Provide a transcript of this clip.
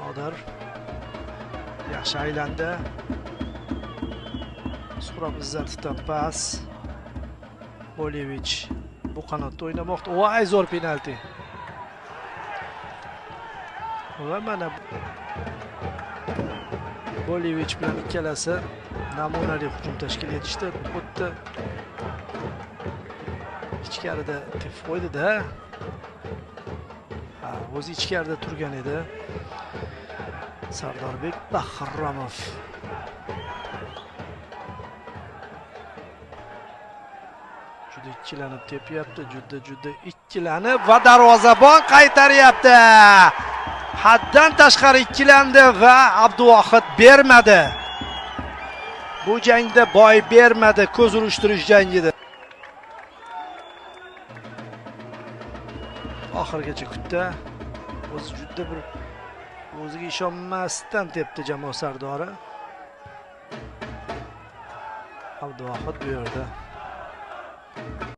Nodir yaxshi aylandi. Suhrob Izzatov pas. Bolevich bu qanotda o'ynamoqda. Voy, zo'r penalti. Va mana Bolevich bilan ikkalasi namunali hujum tashkil etishdi. O'tdi. Ichkarida tepib qo'ydi-da. O'zi ichkarida turgan edi. Sardorbek Bahromov. Juda ikkilanib tepyapti, juda ikkilanib va darvozabon qaytaryapti. Haddan tashqari ikkilandi va Abduvohid bermadi. Bu jangda boy bermadi, ko'z urishtirish jangida. Oxirgacha kutdi. O'zi juda bir o'ziga ishonmasdan tepdi jamoa sardori. Abduvohid bu yerda